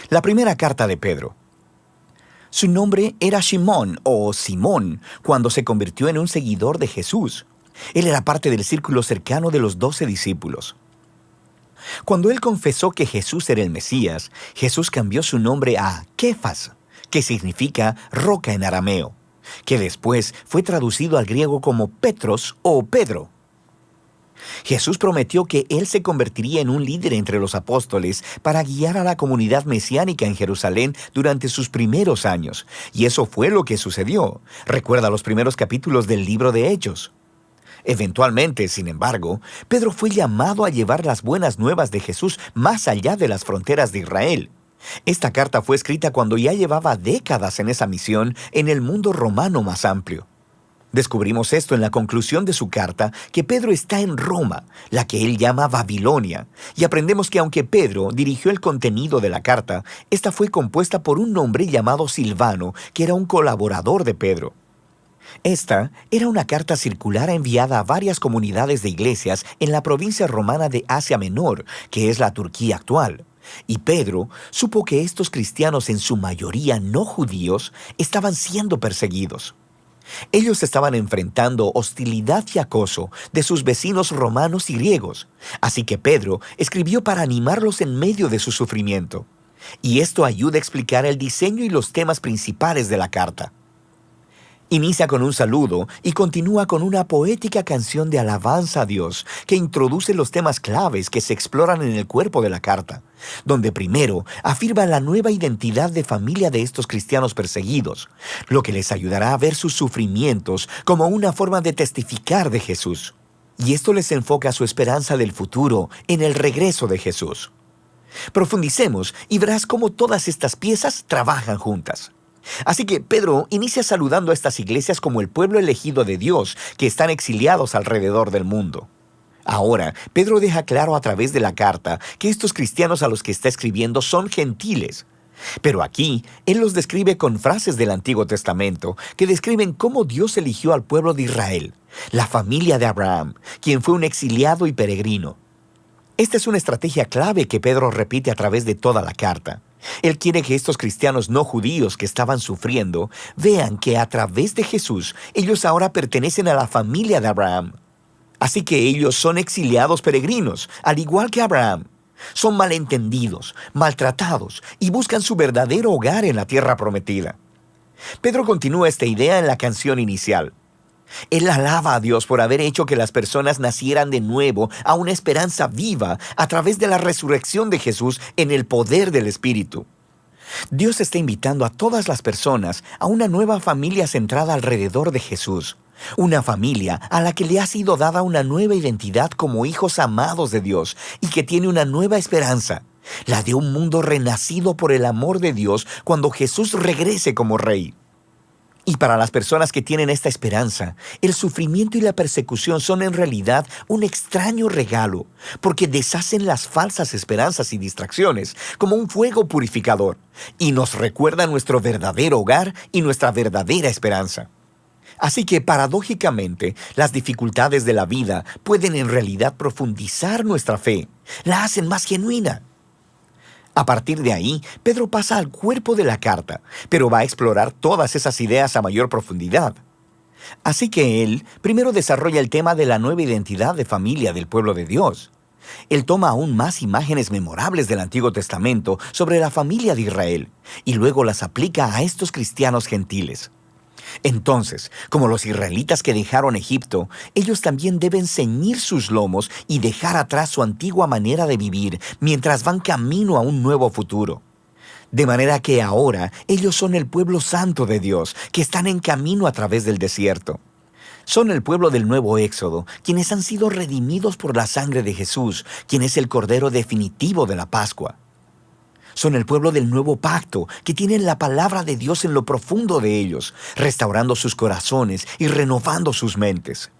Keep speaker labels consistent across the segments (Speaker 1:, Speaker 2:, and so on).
Speaker 1: La primera carta de Pedro. Su nombre era Simón o Simón cuando se convirtió en un seguidor de Jesús. Él era parte del círculo cercano de los 12 discípulos. Cuando él confesó que Jesús era el Mesías, Jesús cambió su nombre a Kefas, que significa roca en arameo, que después fue traducido al griego como Petros o Pedro. Jesús prometió que él se convertiría en un líder entre los apóstoles para guiar a la comunidad mesiánica en Jerusalén durante sus primeros años, y eso fue lo que sucedió. Recuerda los primeros capítulos del libro de Hechos. Eventualmente, sin embargo, Pedro fue llamado a llevar las buenas nuevas de Jesús más allá de las fronteras de Israel. Esta carta fue escrita cuando ya llevaba décadas en esa misión en el mundo romano más amplio. Descubrimos esto en la conclusión de su carta, que Pedro está en Roma, la que él llama Babilonia, y aprendemos que aunque Pedro dirigió el contenido de la carta, esta fue compuesta por un hombre llamado Silvano, que era un colaborador de Pedro. Esta era una carta circular enviada a varias comunidades de iglesias en la provincia romana de Asia Menor, que es la Turquía actual. Y Pedro supo que estos cristianos, en su mayoría no judíos, estaban siendo perseguidos. Ellos estaban enfrentando hostilidad y acoso de sus vecinos romanos y griegos, así que Pedro escribió para animarlos en medio de su sufrimiento. Y esto ayuda a explicar el diseño y los temas principales de la carta. Inicia con un saludo y continúa con una poética canción de alabanza a Dios que introduce los temas claves que se exploran en el cuerpo de la carta, donde primero afirma la nueva identidad de familia de estos cristianos perseguidos, lo que les ayudará a ver sus sufrimientos como una forma de testificar de Jesús. Y esto les enfoca su esperanza del futuro en el regreso de Jesús. Profundicemos y verás cómo todas estas piezas trabajan juntas. Así que Pedro inicia saludando a estas iglesias como el pueblo elegido de Dios que están exiliados alrededor del mundo. Ahora, Pedro deja claro a través de la carta que estos cristianos a los que está escribiendo son gentiles. Pero aquí, él los describe con frases del Antiguo Testamento que describen cómo Dios eligió al pueblo de Israel, la familia de Abraham, quien fue un exiliado y peregrino. Esta es una estrategia clave que Pedro repite a través de toda la carta. Él quiere que estos cristianos no judíos que estaban sufriendo vean que a través de Jesús ellos ahora pertenecen a la familia de Abraham. Así que ellos son exiliados peregrinos, al igual que Abraham. Son malentendidos, maltratados y buscan su verdadero hogar en la tierra prometida. Pedro continúa esta idea en la canción inicial. Él alaba a Dios por haber hecho que las personas nacieran de nuevo a una esperanza viva a través de la resurrección de Jesús en el poder del Espíritu. Dios está invitando a todas las personas a una nueva familia centrada alrededor de Jesús. Una familia a la que le ha sido dada una nueva identidad como hijos amados de Dios y que tiene una nueva esperanza, la de un mundo renacido por el amor de Dios cuando Jesús regrese como Rey. Y para las personas que tienen esta esperanza, el sufrimiento y la persecución son en realidad un extraño regalo, porque deshacen las falsas esperanzas y distracciones como un fuego purificador, y nos recuerdan nuestro verdadero hogar y nuestra verdadera esperanza. Así que, paradójicamente, las dificultades de la vida pueden en realidad profundizar nuestra fe, la hacen más genuina. A partir de ahí, Pedro pasa al cuerpo de la carta, pero va a explorar todas esas ideas a mayor profundidad. Así que él primero desarrolla el tema de la nueva identidad de familia del pueblo de Dios. Él toma aún más imágenes memorables del Antiguo Testamento sobre la familia de Israel, y luego las aplica a estos cristianos gentiles. Entonces, como los israelitas que dejaron Egipto, ellos también deben ceñir sus lomos y dejar atrás su antigua manera de vivir mientras van camino a un nuevo futuro. De manera que ahora ellos son el pueblo santo de Dios, que están en camino a través del desierto. Son el pueblo del nuevo Éxodo, quienes han sido redimidos por la sangre de Jesús, quien es el Cordero definitivo de la Pascua. Son el pueblo del nuevo pacto, que tienen la palabra de Dios en lo profundo de ellos, restaurando sus corazones y renovando sus mentes.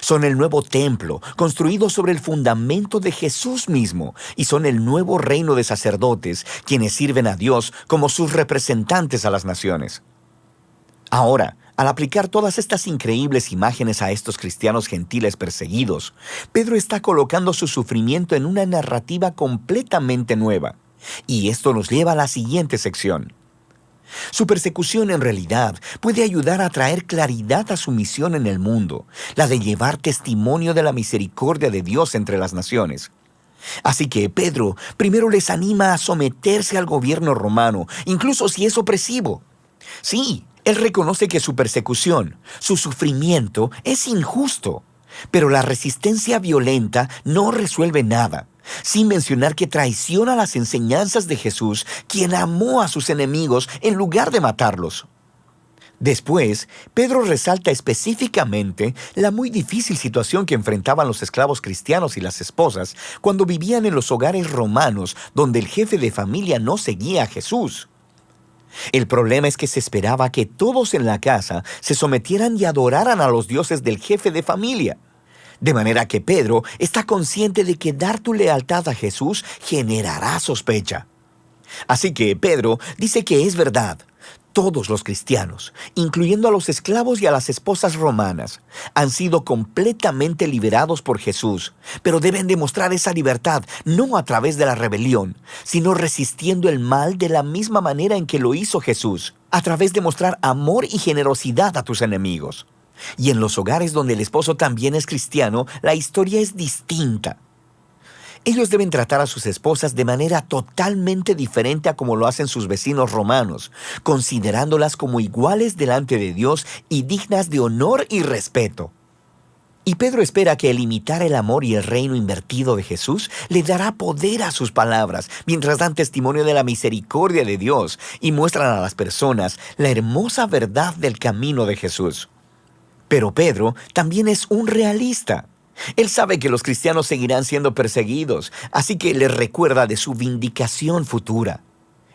Speaker 1: Son el nuevo templo, construido sobre el fundamento de Jesús mismo, y son el nuevo reino de sacerdotes, quienes sirven a Dios como sus representantes a las naciones. Ahora, al aplicar todas estas increíbles imágenes a estos cristianos gentiles perseguidos, Pedro está colocando su sufrimiento en una narrativa completamente nueva. Y esto nos lleva a la siguiente sección. Su persecución en realidad puede ayudar a traer claridad a su misión en el mundo, la de llevar testimonio de la misericordia de Dios entre las naciones. Así que Pedro primero les anima a someterse al gobierno romano, incluso si es opresivo. Sí, él reconoce que su persecución, su sufrimiento, es injusto, pero la resistencia violenta no resuelve nada, sin mencionar que traiciona las enseñanzas de Jesús, quien amó a sus enemigos en lugar de matarlos. Después, Pedro resalta específicamente la muy difícil situación que enfrentaban los esclavos cristianos y las esposas cuando vivían en los hogares romanos donde el jefe de familia no seguía a Jesús. El problema es que se esperaba que todos en la casa se sometieran y adoraran a los dioses del jefe de familia. De manera que Pedro está consciente de que dar tu lealtad a Jesús generará sospecha. Así que Pedro dice que es verdad. Todos los cristianos, incluyendo a los esclavos y a las esposas romanas, han sido completamente liberados por Jesús, pero deben demostrar esa libertad no a través de la rebelión, sino resistiendo el mal de la misma manera en que lo hizo Jesús, a través de mostrar amor y generosidad a tus enemigos. Y en los hogares donde el esposo también es cristiano, la historia es distinta. Ellos deben tratar a sus esposas de manera totalmente diferente a como lo hacen sus vecinos romanos, considerándolas como iguales delante de Dios y dignas de honor y respeto. Y Pedro espera que el imitar el amor y el reino invertido de Jesús le dará poder a sus palabras, mientras dan testimonio de la misericordia de Dios y muestran a las personas la hermosa verdad del camino de Jesús. Pero Pedro también es un realista. Él sabe que los cristianos seguirán siendo perseguidos, así que les recuerda de su vindicación futura.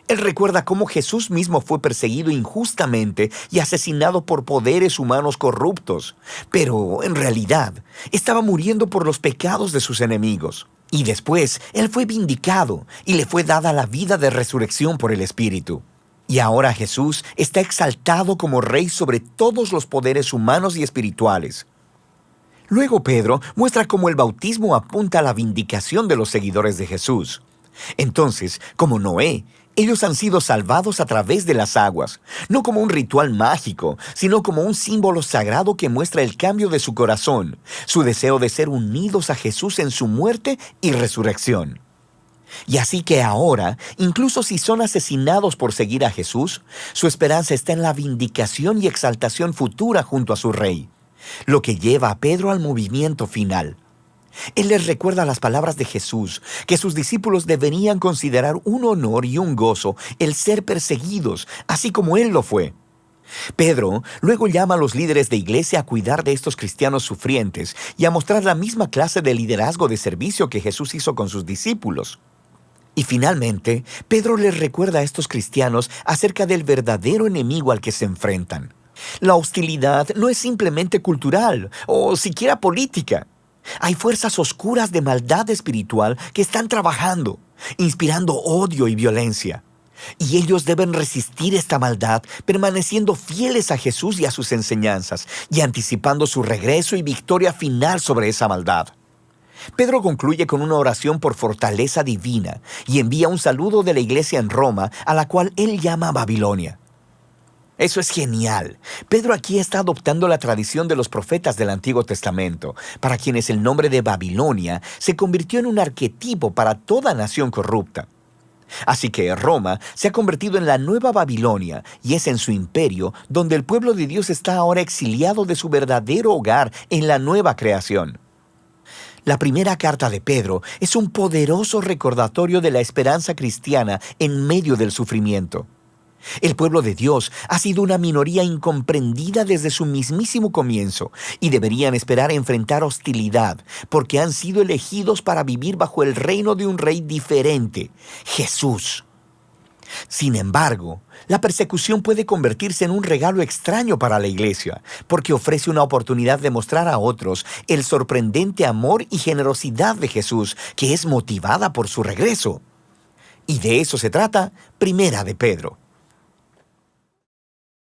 Speaker 1: Él recuerda cómo Jesús mismo fue perseguido injustamente y asesinado por poderes humanos corruptos, pero en realidad estaba muriendo por los pecados de sus enemigos. Y después Él fue vindicado y le fue dada la vida de resurrección por el Espíritu. Y ahora Jesús está exaltado como Rey sobre todos los poderes humanos y espirituales. Luego Pedro muestra cómo el bautismo apunta a la vindicación de los seguidores de Jesús. Entonces, como Noé, ellos han sido salvados a través de las aguas, no como un ritual mágico, sino como un símbolo sagrado que muestra el cambio de su corazón, su deseo de ser unidos a Jesús en su muerte y resurrección. Y así que ahora, incluso si son asesinados por seguir a Jesús, su esperanza está en la vindicación y exaltación futura junto a su Rey, lo que lleva a Pedro al movimiento final. Él les recuerda las palabras de Jesús, que sus discípulos deberían considerar un honor y un gozo el ser perseguidos, así como él lo fue. Pedro luego llama a los líderes de iglesia a cuidar de estos cristianos sufrientes y a mostrar la misma clase de liderazgo de servicio que Jesús hizo con sus discípulos. Y finalmente, Pedro les recuerda a estos cristianos acerca del verdadero enemigo al que se enfrentan. La hostilidad no es simplemente cultural o siquiera política. Hay fuerzas oscuras de maldad espiritual que están trabajando, inspirando odio y violencia. Y ellos deben resistir esta maldad, permaneciendo fieles a Jesús y a sus enseñanzas, y anticipando su regreso y victoria final sobre esa maldad. Pedro concluye con una oración por fortaleza divina y envía un saludo de la iglesia en Roma, a la cual él llama Babilonia. Eso es genial. Pedro aquí está adoptando la tradición de los profetas del Antiguo Testamento, para quienes el nombre de Babilonia se convirtió en un arquetipo para toda nación corrupta. Así que Roma se ha convertido en la nueva Babilonia, y es en su imperio donde el pueblo de Dios está ahora exiliado de su verdadero hogar en la nueva creación. La primera carta de Pedro es un poderoso recordatorio de la esperanza cristiana en medio del sufrimiento. El pueblo de Dios ha sido una minoría incomprendida desde su mismísimo comienzo y deberían esperar enfrentar hostilidad porque han sido elegidos para vivir bajo el reino de un rey diferente, Jesús. Sin embargo, la persecución puede convertirse en un regalo extraño para la iglesia, porque ofrece una oportunidad de mostrar a otros el sorprendente amor y generosidad de Jesús, que es motivada por su regreso. Y de eso se trata Primera de Pedro.